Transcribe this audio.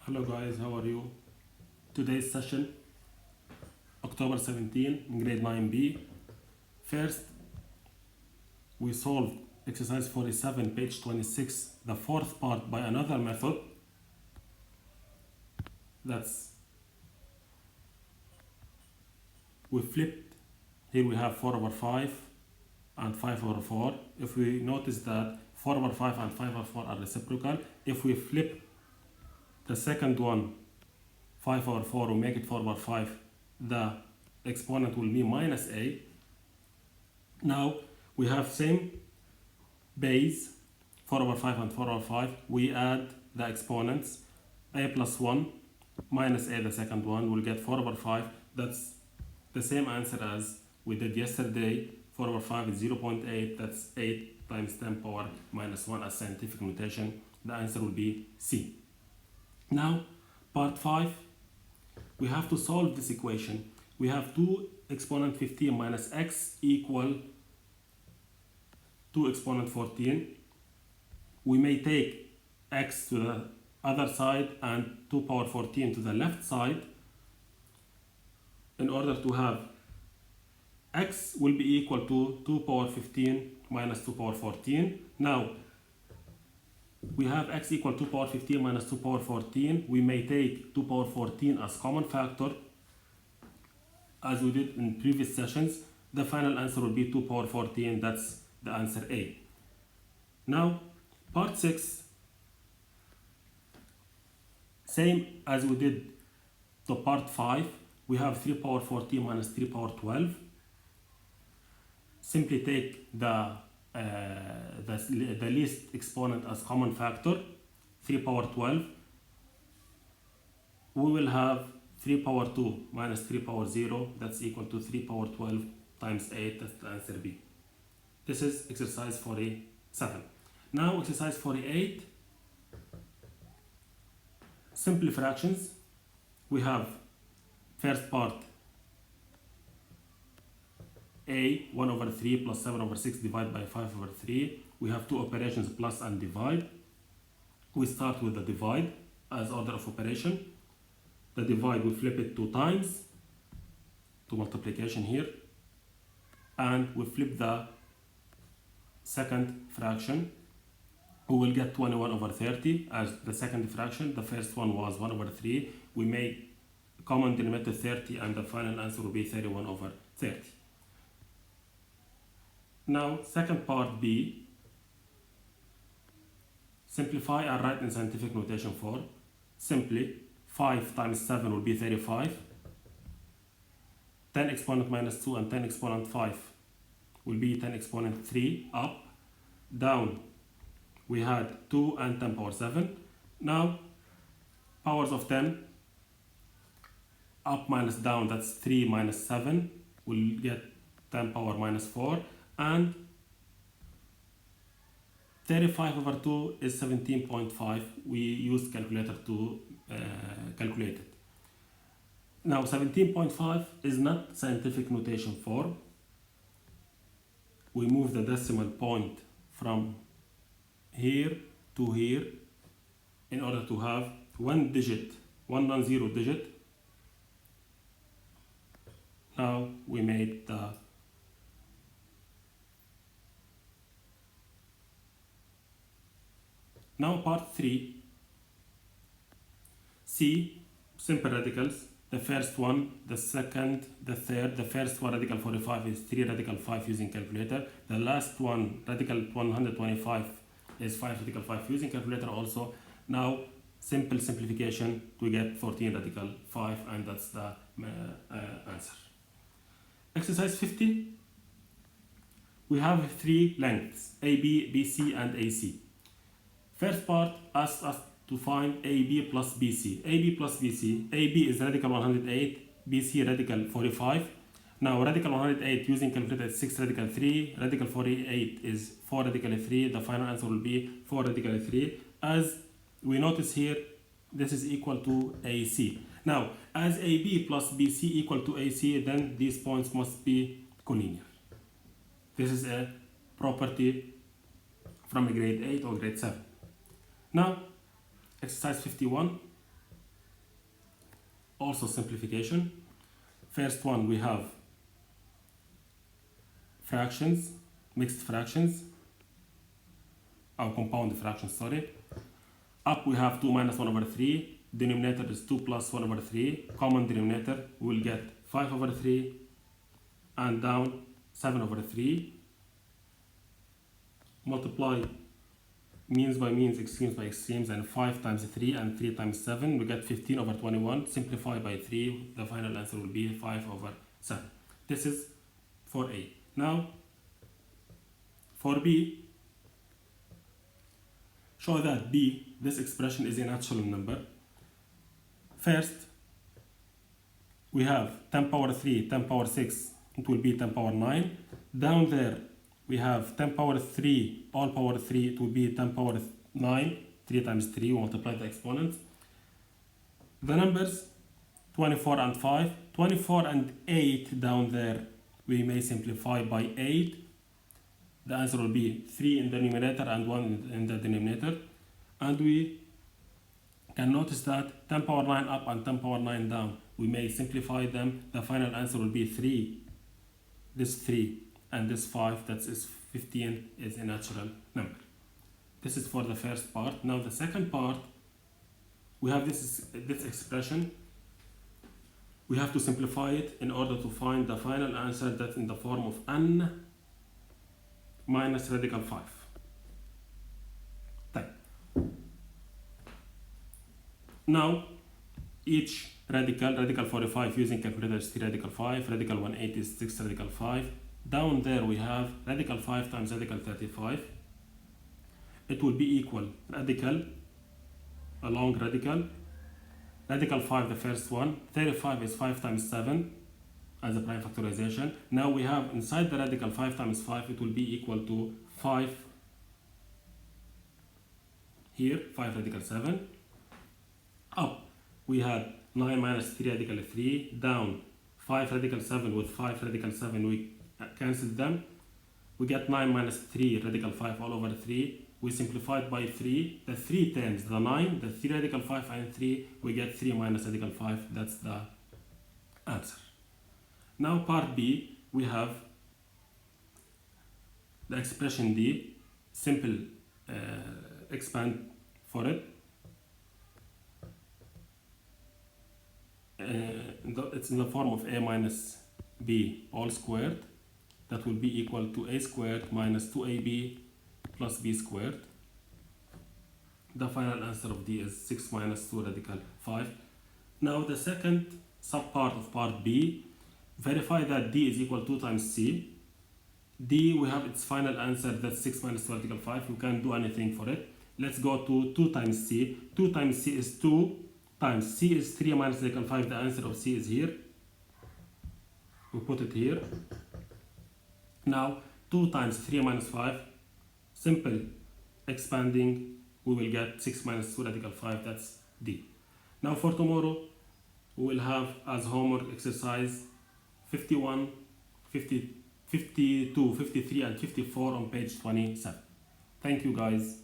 Hello guys, how are you? Today's session, October 17, in grade 9B. First, we solved exercise 47, page 26, the fourth part by another method. That's, we flipped, here we have 4 over 5 and 5 over 4. If we notice that 4 over 5 and 5 over 4 are reciprocal, if we flip the second one, 5 over 4, we make it 4 over 5, the exponent will be minus a. Now we have same base, 4 over 5 and 4 over 5. We add the exponents, a plus 1 minus a, the second one, will get 4 over 5. That's the same answer as we did yesterday. 4 over 5 is 0.8, that's 8 times 10 power minus 1 as scientific notation. The answer will be C. Now, part 5, we have to solve this equation. We have 2 exponent 15 minus x equal 2 exponent 14. We may take x to the other side and 2 power 14 to the left side in order to have x will be equal to 2 power 15 minus 2 power 14. Now, we have x equal 2 power 15 minus 2 power 14. We may take 2 power 14 as common factor, as we did in previous sessions. The final answer will be 2 power 14. That's the answer A. Now, part 6, same as we did to part 5. We have 3 power 14 minus 3 power 12. Simply take the least exponent as common factor, 3 power 12. We will have 3 power 2 minus 3 power 0, that's equal to 3 power 12 times 8, that's the answer B. This is exercise 47. Now exercise 48, simple fractions. We have first part, a 1 over 3 plus 7 over 6 divided by 5 over 3. We have two operations, plus and divide. We start with the divide as order of operation. The divide, we flip it 2 times to multiplication here, and we flip the second fraction. We will get 21 over 30 as the second fraction. The first one was 1 over 3. We make common denominator 30 and the final answer will be 31 over 30. Now, second part B, simplify and write in scientific notation form. Simply, 5 times 7 will be 35. 10 exponent minus 2 and 10 exponent 5 will be 10 exponent 3. Up, down, we had 2 and 10 power 7. Now, powers of 10, up minus down, that's 3 minus 7. We'll get 10 power minus 4. And 35 over 2 is 17.5. We used calculator to calculate it. Now 17.5 is not scientific notation form. We move the decimal point from here to here in order to have one non-zero digit. Now we made the Now part 3, C, simple radicals. The first one, the second, the third. The first one, radical 45, is 3 radical 5 using calculator. The last one, radical 125, is 5 radical 5 using calculator also. Now, simple simplification, we get 14 radical 5, and that's the answer. Exercise 50, we have 3 lengths, AB, BC, and AC. First part asks us to find AB plus BC. AB plus BC. AB is radical 108, BC radical 45. Now radical 108 using calculator is 6 radical 3, radical 48 is 4 radical 3. The final answer will be 4 radical 3. As we notice here, this is equal to AC. Now, as AB plus BC equal to AC, then these points must be collinear. This is a property from a grade 8 or grade 7. Now, exercise 51, also simplification. First one, we have fractions, mixed fractions, or compound fractions, sorry. Up we have 2 minus 1 over 3, denominator is 2 plus 1 over 3, common denominator, we will get 5 over 3, and down 7 over 3. Multiply means by means, extremes by extremes, and 5 times 3 and 3 times 7, we get 15 over 21. Simplify by 3, the final answer will be 5 over 7. This is for A. Now, for B, show that B, this expression is a natural number. First, we have 10 power 3, 10 power 6, it will be 10 power 9. Down there, we have 10 power 3, all power 3, it will be 10 power 9, 3 times 3, we multiply the exponents. The numbers, 24 and 5, 24 and 8 down there, we may simplify by 8. The answer will be 3 in the numerator and 1 in the denominator. And we can notice that 10 power 9 up and 10 power 9 down, we may simplify them. The final answer will be 3. This 3 and this 5, that is 15, is a natural number. This is for the first part. Now the second part, we have this expression. We have to simplify it in order to find the final answer, that's in the form of n minus radical 5. Now, each radical 45 using calculator is 3 radical 5, radical 180 is 6 radical 5. Down there we have radical 5 times radical 35. It will be equal radical, a long radical 5, the first one, 35 is 5 times 7 as a prime factorization. Now we have inside the radical 5 times 5, it will be equal to 5 here, 5 radical 7. Up, we had 9 minus 3 radical 3, down 5 radical 7 with 5 radical 7, we cancel them. We get 9 minus 3 radical 5 all over 3. We simplified by 3, the 3 terms, the 9, the 3 radical 5 and 3, we get 3 minus radical 5, that's the answer. Now part B, we have the expression D, simple expand for it. It's in the form of a minus b all squared. That will be equal to a squared minus 2ab plus b squared. The final answer of D is 6 minus 2 radical 5. Now the second subpart of part B, verify that D is equal to 2 times C. D, we have its final answer, that's 6 minus 2 radical 5. We can't do anything for it. Let's go to 2 times C. 2 times C is 2 times C is 3 minus radical 5. The answer of C is here. We put it here. Now 2 times 3 minus 5, simple expanding, we will get 6 minus 2 radical 5, that's D. Now for tomorrow, we will have as homework exercise 51, 50, 52, 53 and 54 on page 27. Thank you guys.